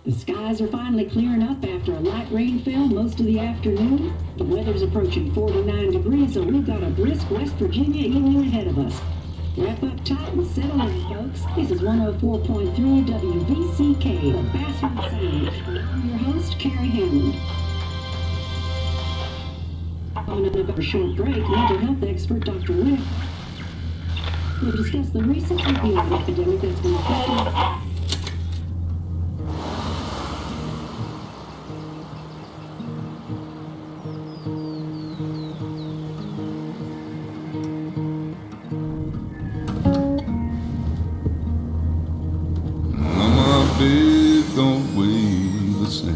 The skies are finally clearing up after a light rainfall most of the afternoon. The weather's approaching 49 degrees, so we've got a brisk West Virginia evening ahead of us. Wrap up tight and settle in, folks. This is 104.3 WVCK, the Basswood Sound. And I'm your host, Carrie Hammond. On another short break, mental health expert Dr. Wick will discuss the recent opioid epidemic that's been affecting. Don't weigh the same.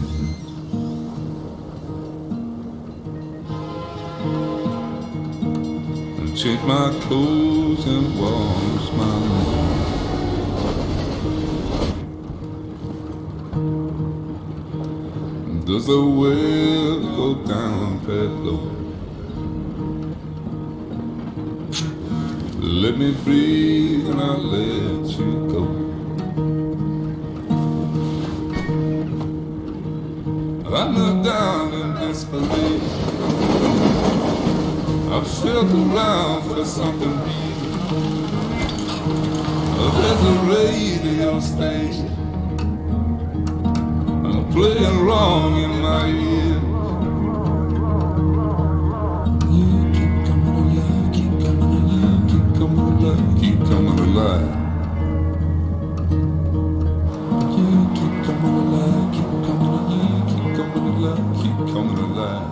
And change my clothes and wash my hands. Does the well go down that low? Let me breathe and I'll let you go. I looked down in disbelief. I felt around for something real. There's a radio station playing wrong in my ear. You keep coming alive, keep coming alive, keep coming alive, keep coming alive. You keep coming alive, keep coming alive, keep coming alive, keep coming alive.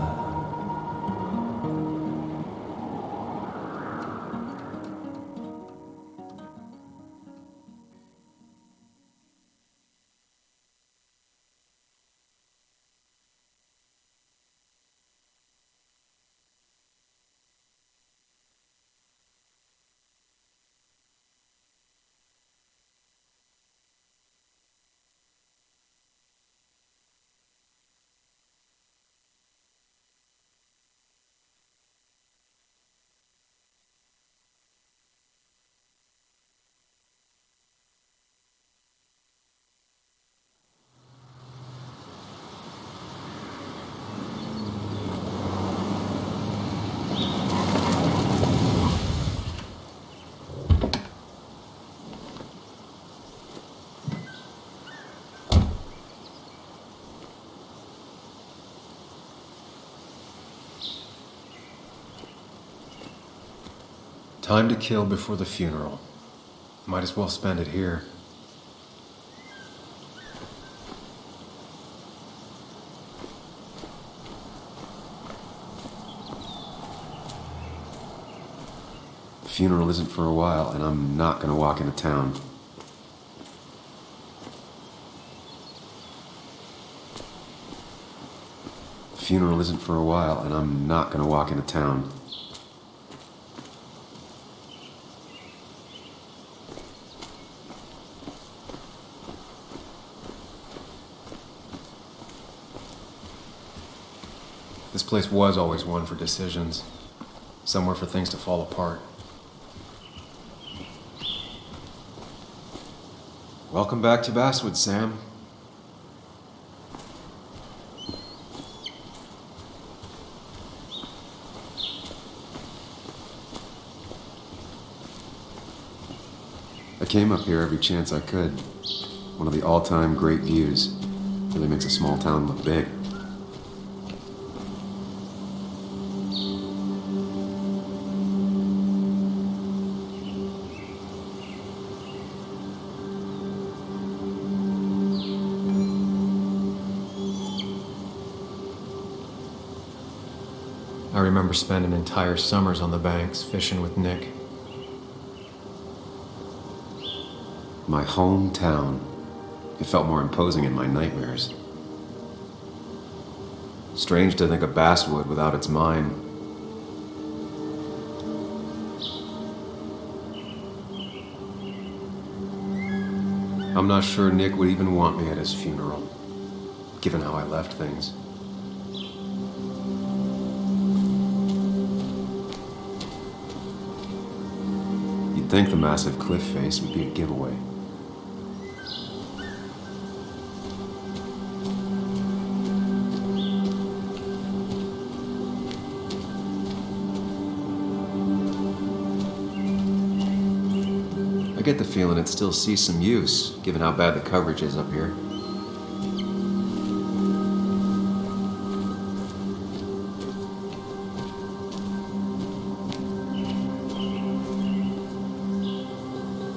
Time to kill before the funeral. Might as well spend it here. The funeral isn't for a while, and I'm not gonna walk into town. The funeral isn't for a while, and I'm not gonna walk into town. This place was always one for decisions, somewhere for things to fall apart. Welcome back to Basswood, Sam. I came up here every chance I could. One of the all-time great views. Really makes a small town look big. I remember spending entire summers on the banks, fishing with Nick. My hometown. It felt more imposing in my nightmares. Strange to think of Basswood without its mine. I'm not sure Nick would even want me at his funeral, given how I left things. You'd think the massive cliff face would be a giveaway. get the feeling it still sees some use, given how bad the coverage is up here.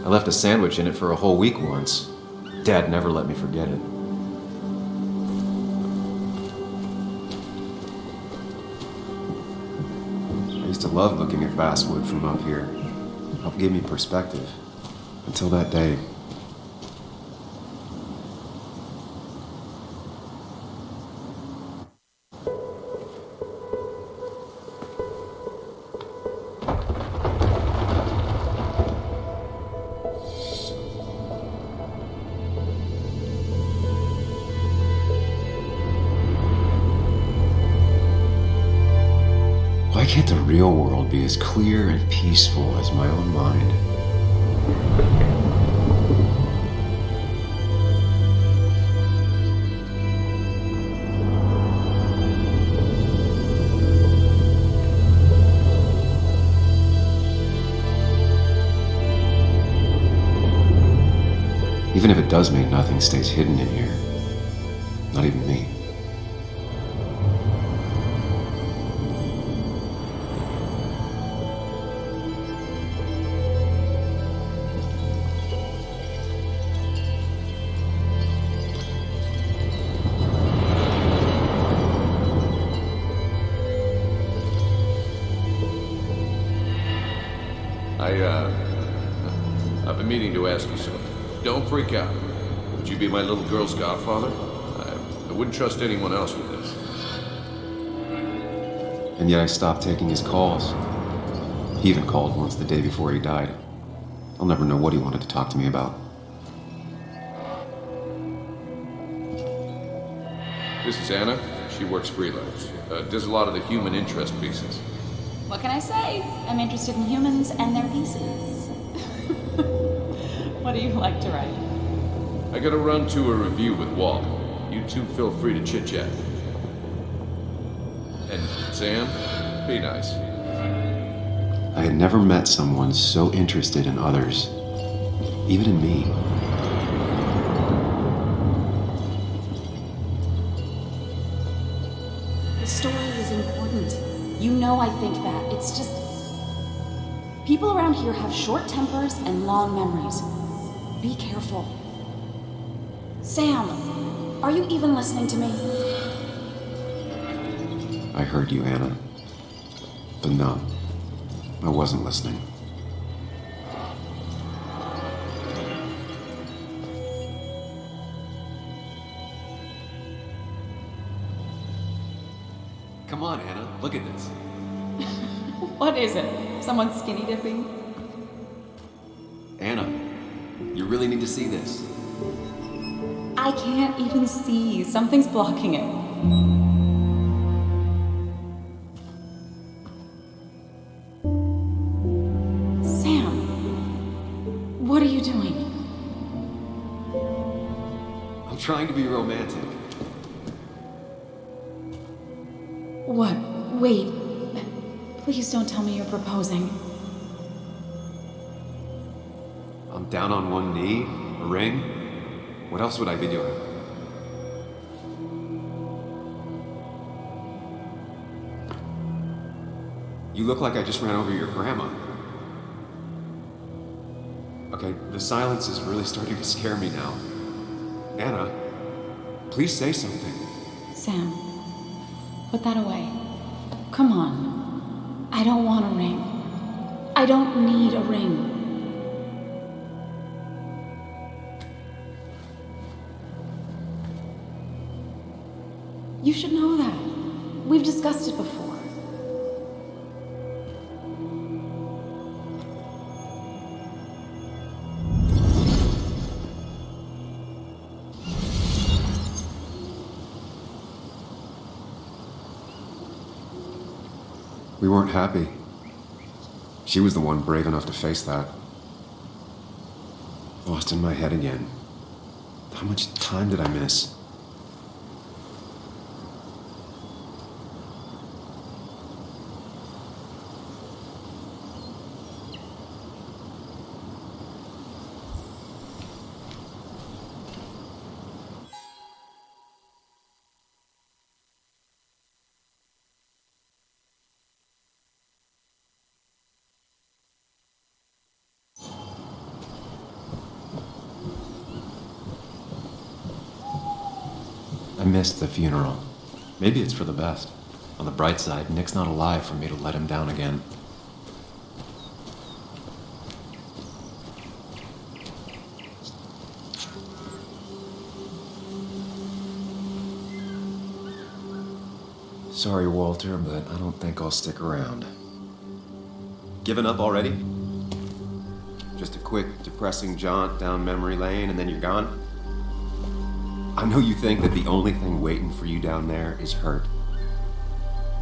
I left a sandwich in it for a whole week once. Dad never let me forget it. I used to love looking at Basswood from up here. It helped give me perspective. Until that day. Why can't the real world be as clear and peaceful as my own mind? Even if it does mean nothing stays hidden in here. Not even me. I've been meaning to ask you something. Don't freak out. Would you be my little girl's godfather? I wouldn't trust anyone else with this. And yet I stopped taking his calls. He even called once the day before he died. I'll never know what he wanted to talk to me about. This is Anna. She works freelance. Does a lot of the human interest pieces. What can I say? I'm interested in humans and their pieces. What do you like to write? I gotta run to a review with Walt. You two feel free to chit-chat. And Sam, be nice. I had never met someone so interested in others, even in me. The story is important. You know I think that. It's just... people around here have short tempers and long memories. Be careful. Sam, are you even listening to me? I heard you, Anna. But no, I wasn't listening. Come on, Anna, look at this. What is it? Someone skinny dipping? Anna, you really need to see this. I can't even see. Something's blocking it. Sam, what are you doing? I'm trying to be romantic. What? Wait. Please don't tell me you're proposing. I'm down on one knee, a ring. What else would I be doing? You look like I just ran over your grandma. Okay, the silence is really starting to scare me now. Anna, please say something. Sam, put that away. Come on. I don't want a ring. I don't need a ring. You should know that. We've discussed it before. We weren't happy. She was the one brave enough to face that. Lost in my head again. How much time did I miss? I missed the funeral. Maybe it's for the best. On the bright side, Nick's not alive for me to let him down again. Sorry, Walter, but I don't think I'll stick around. Given up already? Just a quick, depressing jaunt down memory lane and then you're gone? I know you think that the only thing waiting for you down there is hurt.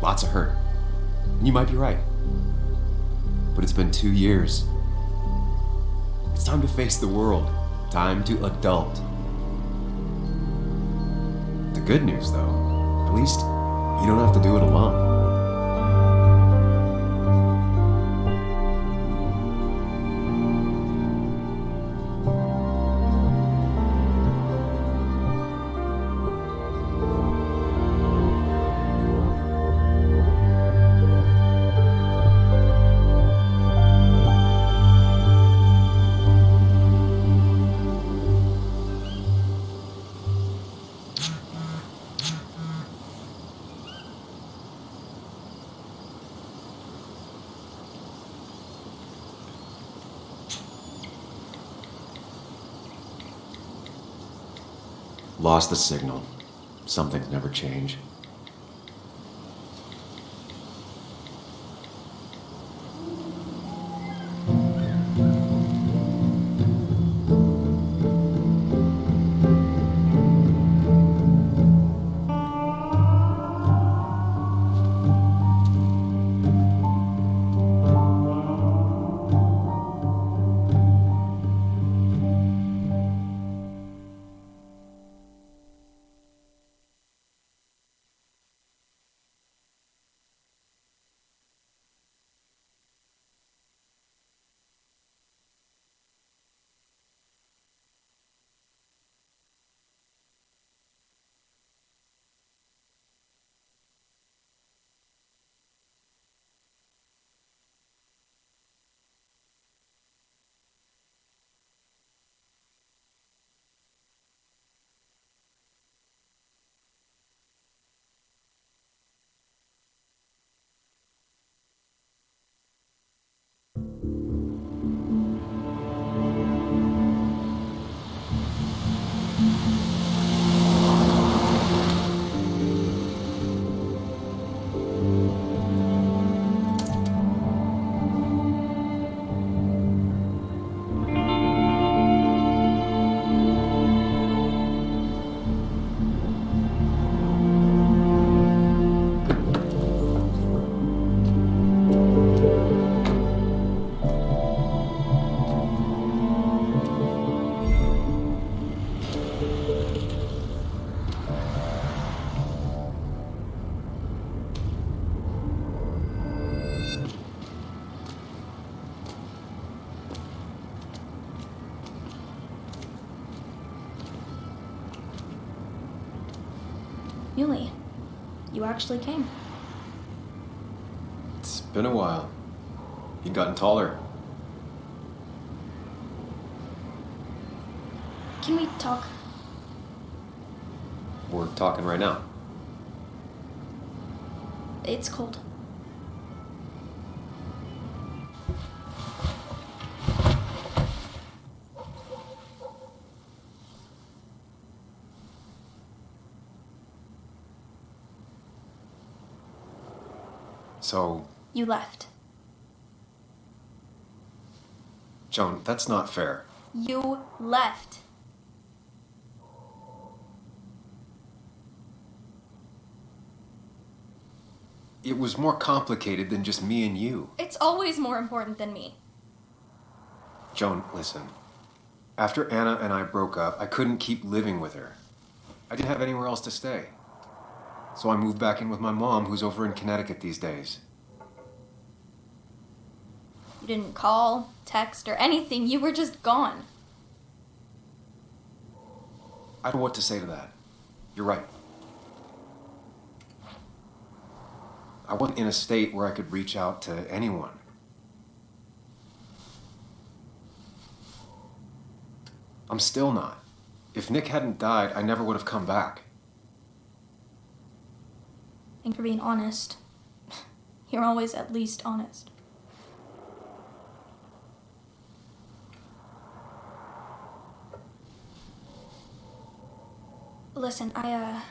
Lots of hurt. And you might be right. But it's been 2 years. It's time to face the world. Time to adult. The good news, though, at least you don't have to do it alone. Lost the signal. Some things never change. Yuli, you actually came. It's been a while. You've gotten taller. Can we talk? We're talking right now. It's cold. So, You left. Joan, that's not fair. You left. It was more complicated than just me and you. It's always more important than me. Joan, listen. After Anna and I broke up, I couldn't keep living with her. I didn't have anywhere else to stay. So I moved back in with my mom, who's over in Connecticut these days. You didn't call, text, or anything. You were just gone. I don't know what to say to that. You're right. I wasn't in a state where I could reach out to anyone. I'm still not. If Nick hadn't died, I never would have come back. Thanks for being honest. You're always at least honest. Listen, I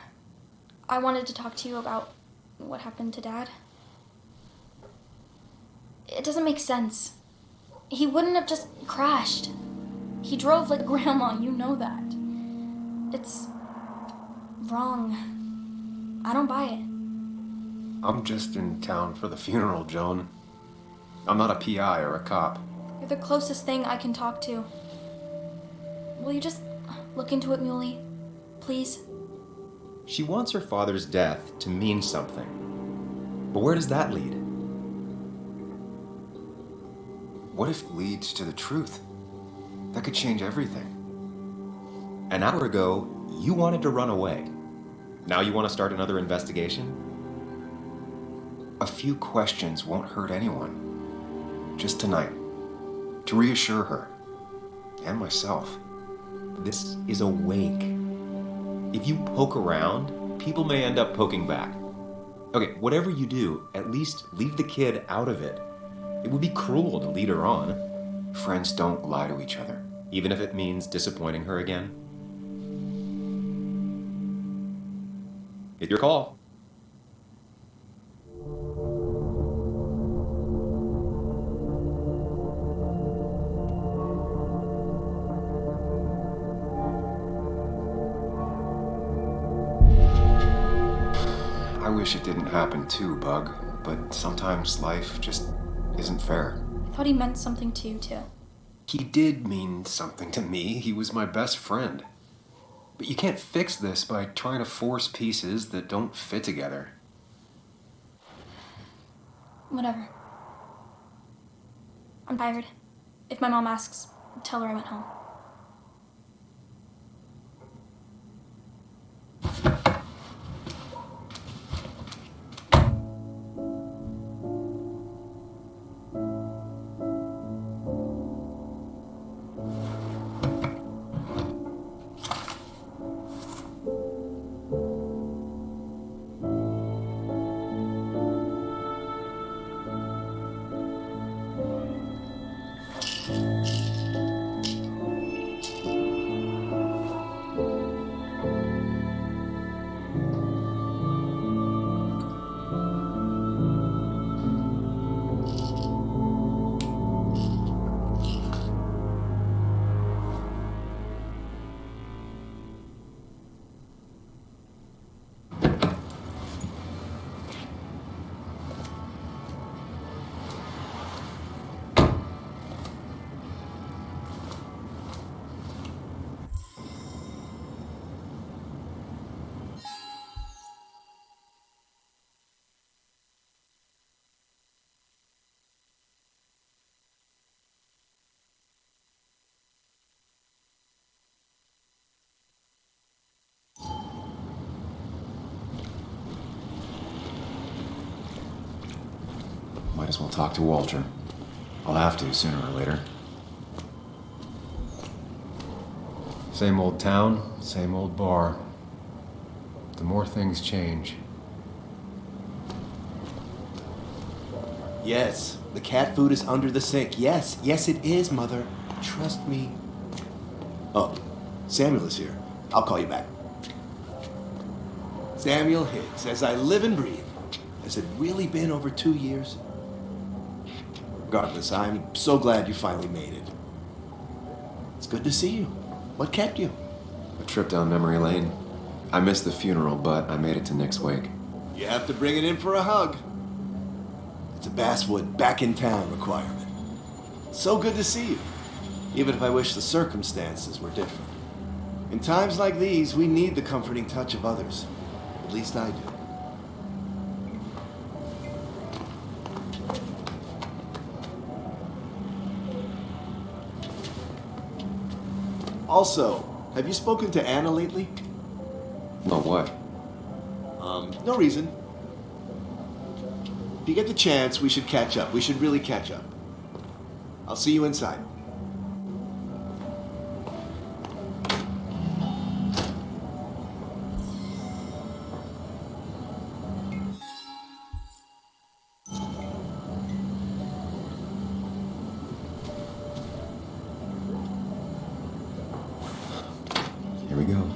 wanted to talk to you about what happened to Dad. It doesn't make sense. He wouldn't have just crashed. He drove like Grandma, you know that. It's wrong. I don't buy it. I'm just in town for the funeral, Joan. I'm not a PI or a cop. You're the closest thing I can talk to. Will you just look into it, Muley? Please? She wants her father's death to mean something. But where does that lead? What if it leads to the truth? That could change everything. An hour ago, you wanted to run away. Now you want to start another investigation? A few questions won't hurt anyone. Just tonight. To reassure her. And myself. This is a wake. If you poke around, people may end up poking back. Okay, whatever you do, at least leave the kid out of it. It would be cruel to lead her on. Friends don't lie to each other, even if it means disappointing her again. It's your call. I wish it didn't happen too, Bug, but sometimes life just isn't fair. I thought he meant something to you, too. He did mean something to me. He was my best friend. But you can't fix this by trying to force pieces that don't fit together. Whatever. I'm tired. If my mom asks, tell her I went home. Might as well talk to Walter. I'll have to sooner or later. Same old town, same old bar. The more things change. Yes, the cat food is under the sink. Yes, yes it is, Mother. Trust me. Oh, Samuel is here. I'll call you back. Samuel Higgs, as I live and breathe. Has it really been over 2 years? Regardless, I'm so glad you finally made it. It's good to see you. What kept you? A trip down memory lane. I missed the funeral, but I made it to Nick's wake. You have to bring it in for a hug. It's a Basswood back in town requirement. So good to see you, even if I wish the circumstances were different. In times like these, we need the comforting touch of others. At least I do. Also, have you spoken to Anna lately? Well, what? No reason. If you get the chance, we should catch up. We should really catch up. I'll see you inside. go.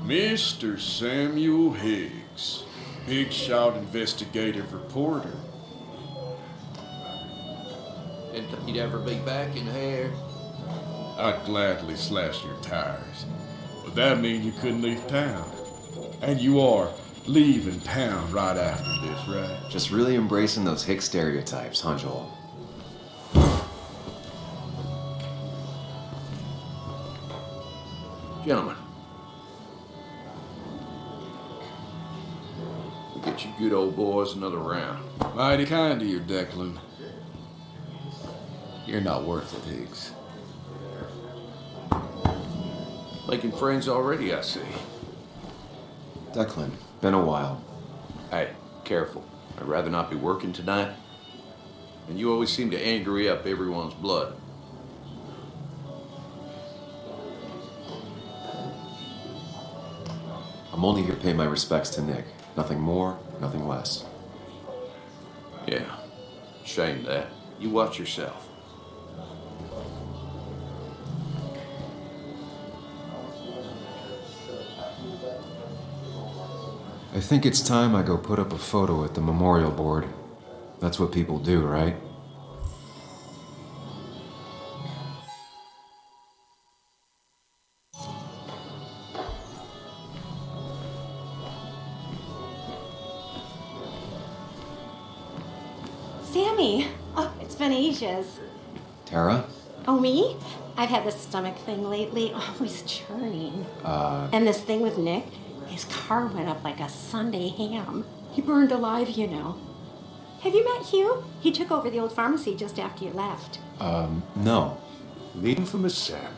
Mr. Samuel Higgs, Big Shot Investigative Reporter. Didn't think you'd ever be back in here. I'd gladly slash your tires, but that means you couldn't leave town. And you are leaving town right after this, right? Just really embracing those hick stereotypes, huh, Joel? Gentlemen, we'll get you good old boys another round. Mighty kind of you, Declan. You're not worth it, Higgs. Making friends already, I see. Declan, been a while. Hey, careful. I'd rather not be working tonight. And you always seem to angry up everyone's blood. I'm only here to pay my respects to Nick. Nothing more, nothing less. Yeah, shame that. You watch yourself. I think it's time I go put up a photo at the memorial board. That's what people do, right? Sammy! Oh, it's been ages. Tara? Oh, me? I've had this stomach thing lately, always churning. And this thing with Nick, his car went up like a Sunday ham. He burned alive, you know. Have you met Hugh? He took over the old pharmacy just after you left. No. Infamous Sam.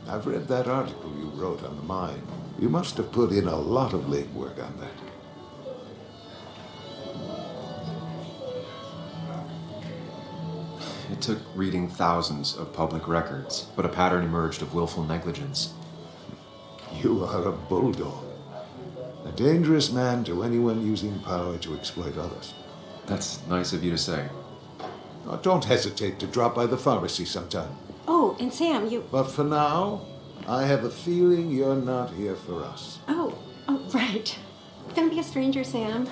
I've read that article you wrote on the mine. You must have put in a lot of legwork on that. It took reading thousands of public records, but a pattern emerged of willful negligence. You are a bulldog. A dangerous man to anyone using power to exploit others. That's nice of you to say. Now, don't hesitate to drop by the pharmacy sometime. Oh, and Sam, you... But for now, I have a feeling you're not here for us. Oh, right. Don't be a stranger, Sam.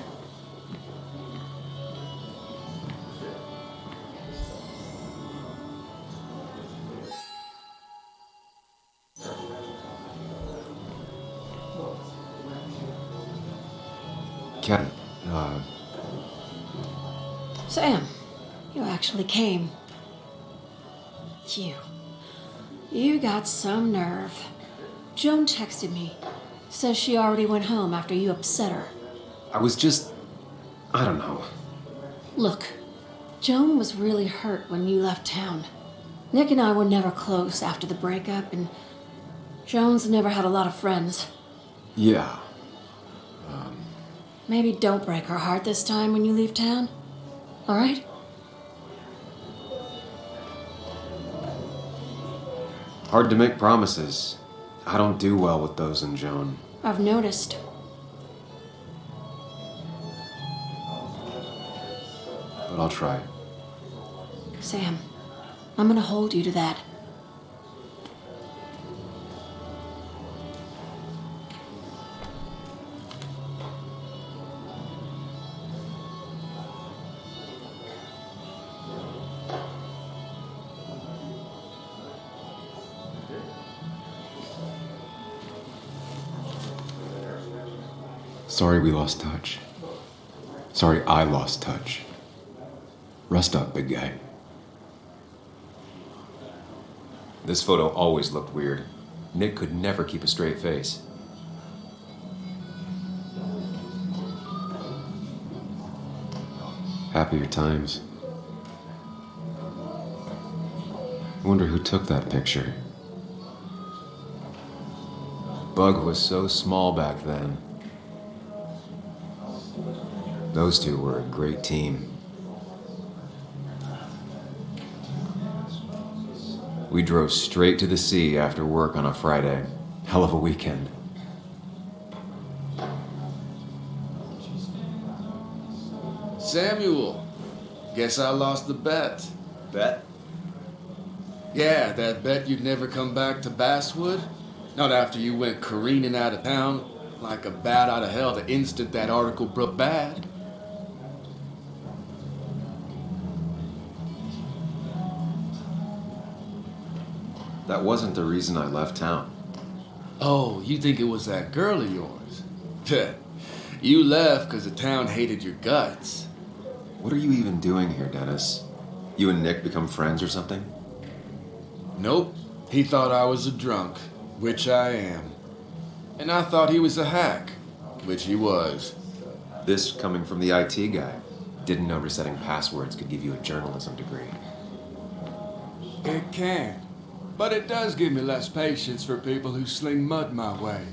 Ken, Sam, you actually came. You got some nerve. Joan texted me. Says she already went home after you upset her. I was just... I don't know. Look, Joan was really hurt when you left town. Nick and I were never close after the breakup, and Joan's never had a lot of friends. Yeah. Maybe don't break her heart this time when you leave town. All right? Hard to make promises. I don't do well with those in Joan. I've noticed. But I'll try. Sam, I'm gonna hold you to that. Sorry we lost touch. Sorry I lost touch. Rest up, big guy. This photo always looked weird. Nick could never keep a straight face. Happier times. I wonder who took that picture. Bug was so small back then. Those two were a great team. We drove straight to the sea after work on a Friday. Hell of a weekend. Samuel, guess I lost the bet. Bet? Yeah, that bet you'd never come back to Basswood. Not after you went careening out of town like a bat out of hell the instant that article broke bad. That wasn't the reason I left town. Oh, you think it was that girl of yours? You left because the town hated your guts. What are you even doing here, Dennis? You and Nick become friends or something? Nope. He thought I was a drunk, which I am. And I thought he was a hack, which he was. This coming from the IT guy. Didn't know resetting passwords could give you a journalism degree. It can. But it does give me less patience for people who sling mud my way.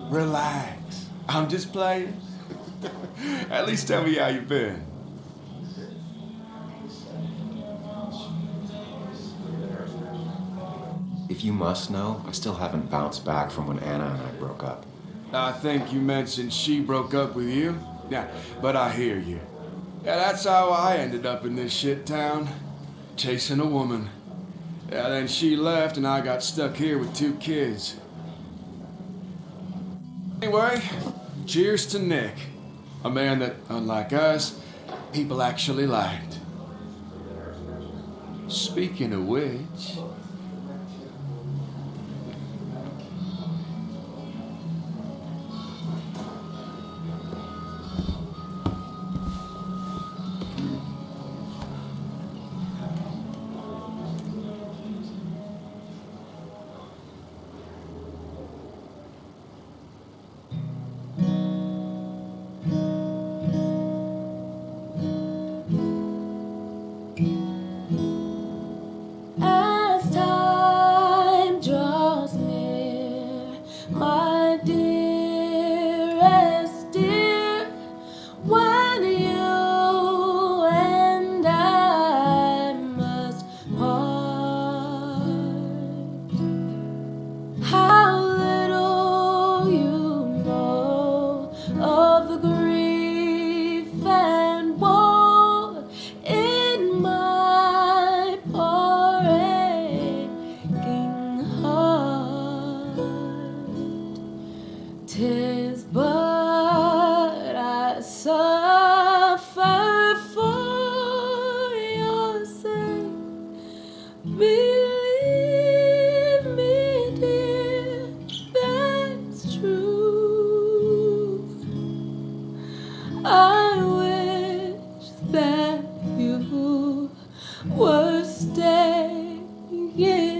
Relax. I'm just playing. At least tell me how you been. If you must know, I still haven't bounced back from when Anna and I broke up. I think you mentioned she broke up with you. Yeah, but I hear you. Yeah, that's how I ended up in this shit town. Chasing a woman. Yeah, then she left and I got stuck here with 2 kids. Anyway, cheers to Nick. A man that, unlike us, people actually liked. Speaking of which... As time draws near, my dearest dear, when you and I must part, how little you know of the grief and woe in my poor aching heart. 'Tis but I suffer for your sake. Believe me, dear, that's true. I wish that you were staying here.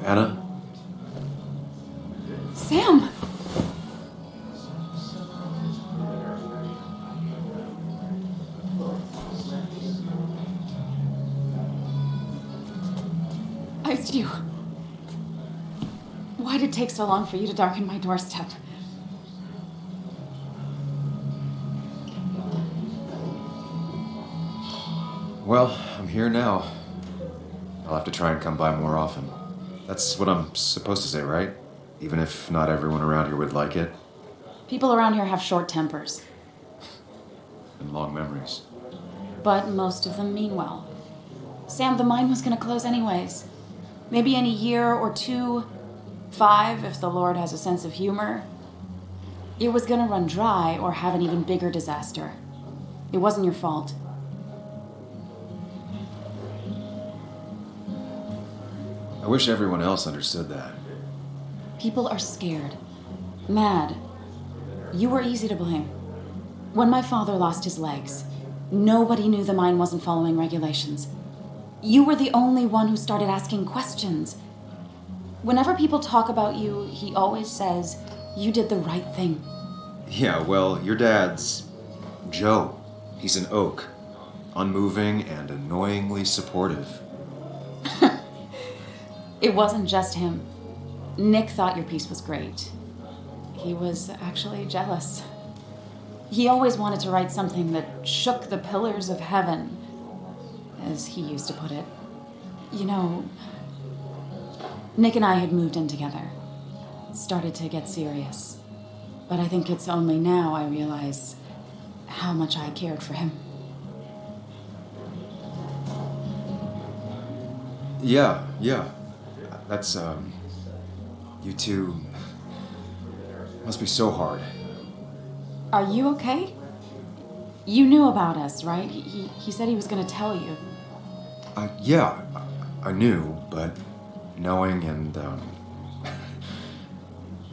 Anna? Sam! It's you. Why did it take so long for you to darken my doorstep? Well, I'm here now. I'll have to try and come by more often. That's what I'm supposed to say, right? Even if not everyone around here would like it. People around here have short tempers, And long memories. but most of them mean well. Sam, the mine was gonna close anyways. Maybe in a year or 2, 5, if the Lord has a sense of humor. It was gonna run dry or have an even bigger disaster. It wasn't your fault. I wish everyone else understood that. People are scared, mad. You were easy to blame. When my father lost his legs, nobody knew the mine wasn't following regulations. You were the only one who started asking questions. Whenever people talk about you, he always says, you did the right thing. Yeah, well, your dad's Joe. He's an oak. Unmoving and annoyingly supportive. It wasn't just him. Nick thought your piece was great. He was actually jealous. He always wanted to write something that shook the pillars of heaven, as he used to put it. You know, Nick and I had moved in together. Started to get serious. But I think it's only now I realize how much I cared for him. Yeah. That's, you two must be so hard. Are you okay? You knew about us, right? He said he was going to tell you. Yeah, I knew, but knowing and,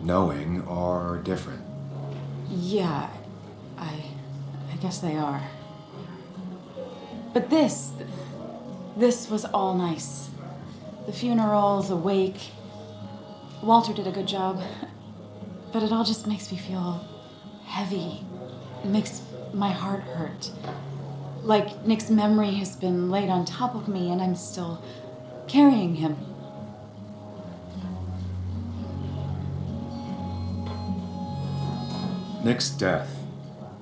knowing are different. Yeah, I guess they are. But this was all nice. The funeral, the wake. Walter did a good job. But it all just makes me feel heavy. It makes my heart hurt. Like Nick's memory has been laid on top of me and I'm still carrying him. Nick's death.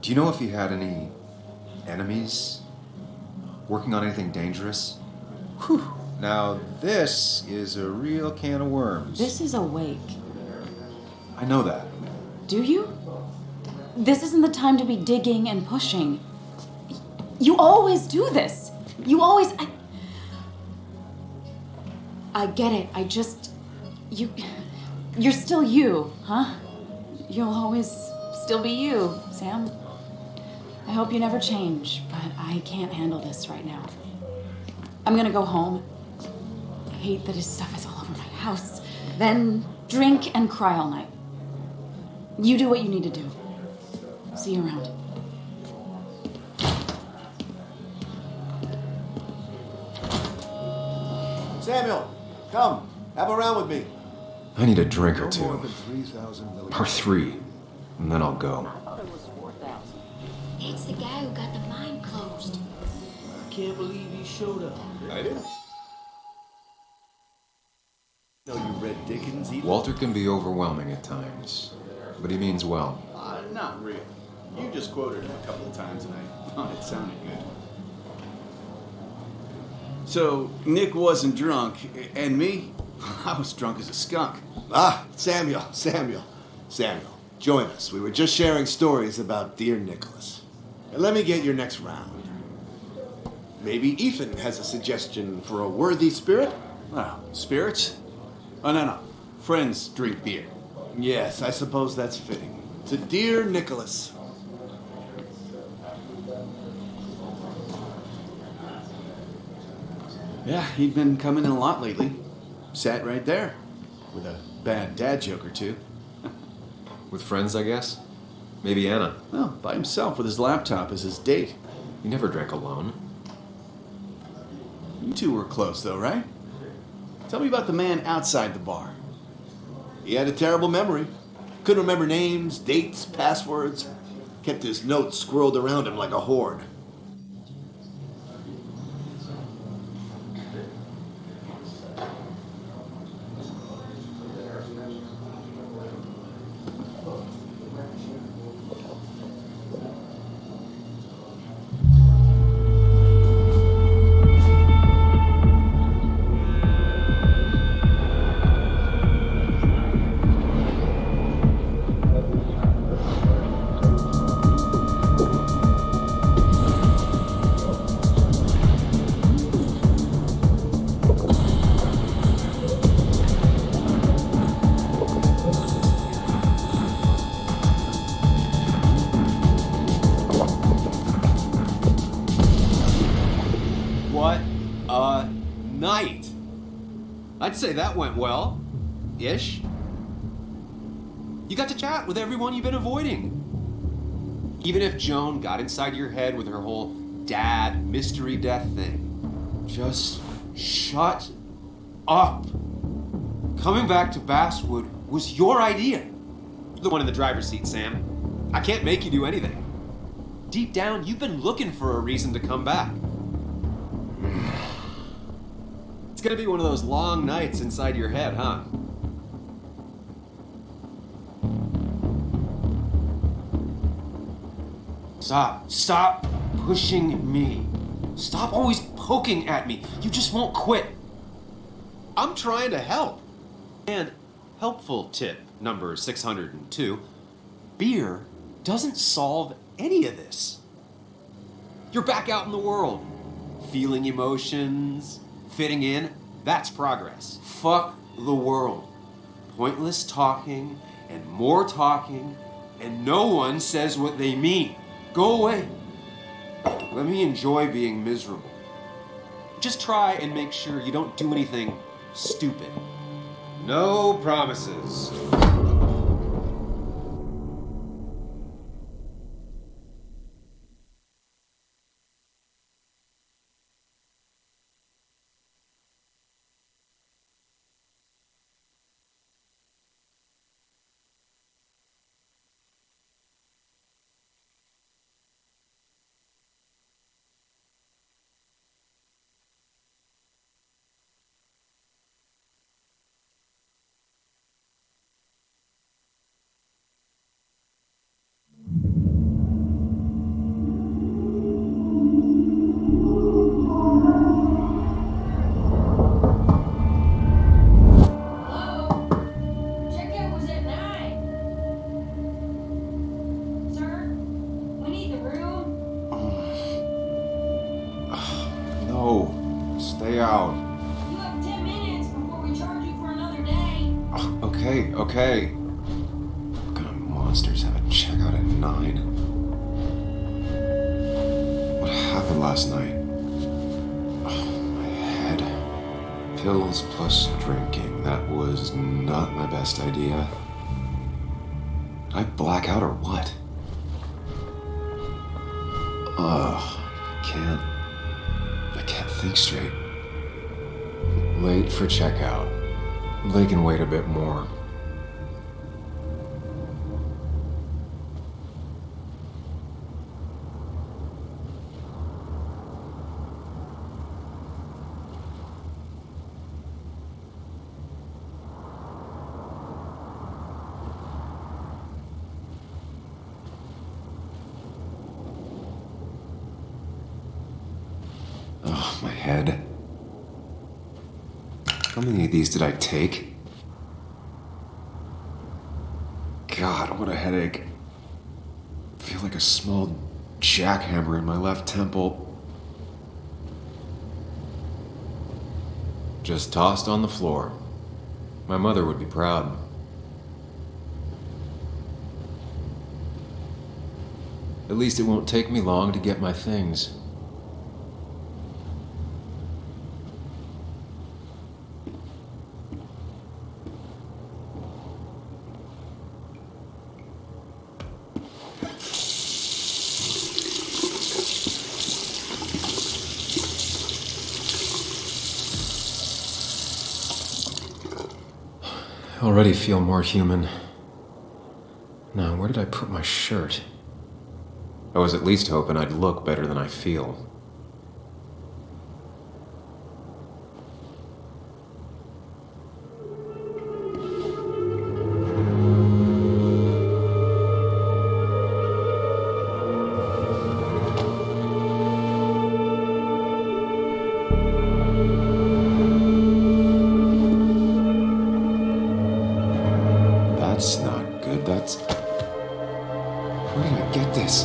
Do you know if he had any enemies? Working on anything dangerous? Whew. Now, this is a real can of worms. This is a wake. I know that. Do you? This isn't the time to be digging and pushing. You always do this. You always... I get it. I just... You're still you, huh? You'll always still be you, Sam. I hope you never change, but I can't handle this right now. I'm gonna go home. I hate that his stuff is all over my house. Then drink and cry all night. You do what you need to do. See you around. Samuel, come. Have a round with me. I need a drink or No more two. than 3,000 milligrams. Or 3. And then I'll go. It's the guy who got the mine closed. I can't believe he showed up. I didn't know you read Dickens either. Walter can be overwhelming at times, but he means well. Not really. You just quoted him a couple of times and I thought it sounded good. So, Nick wasn't drunk, and me? I was drunk as a skunk. Ah, Samuel. Join us. We were just sharing stories about dear Nicholas. And let me get your next round. Maybe Ethan has a suggestion for a worthy spirit? Oh, spirits? Oh, no. Friends drink beer. Yes, I suppose that's fitting. To dear Nicholas. Yeah, he'd been coming in a lot lately. Sat right there. With a bad dad joke or two. With friends, I guess? Maybe Anna. Well, by himself with his laptop as his date. He never drank alone. You two were close though, right? Tell me about the man outside the bar. He had a terrible memory. Couldn't remember names, dates, passwords. Kept his notes squirreled around him like a hoard. What a night! I'd say that went well. Ish. You got to chat with everyone you've been avoiding. Even if Joan got inside your head with her whole dad mystery death thing. Just shut up. Coming back to Basswood was your idea. You're the one in the driver's seat, Sam. I can't make you do anything. Deep down, you've been looking for a reason to come back. It's gonna be one of those long nights inside your head, huh? Stop pushing me. Stop always poking at me. You just won't quit. I'm trying to help. And helpful tip number 602, beer doesn't solve any of this. You're back out in the world, feeling emotions, fitting in. That's progress. Fuck the world. Pointless talking and more talking, and no one says what they mean. Go away. Let me enjoy being miserable. Just try and make sure you don't do anything stupid. No promises. Stay out. You have 10 minutes before we charge you for another day. Okay. What kind of monsters have a checkout at 9? What happened last night? My head. Pills plus drinking. That was not my best idea. Did I black out or what? I can't think straight. Late for checkout. They can wait a bit more. Oh, my head. How many of these did I take? God, what a headache. I feel like a small jackhammer in my left temple. Just tossed on the floor. My mother would be proud. At least it won't take me long to get my things. already feel more human. Now, where did I put my shirt? I was at least hoping I'd look better than I feel. That's not good. That's... Where did I get this?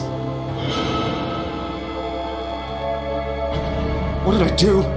What did I do?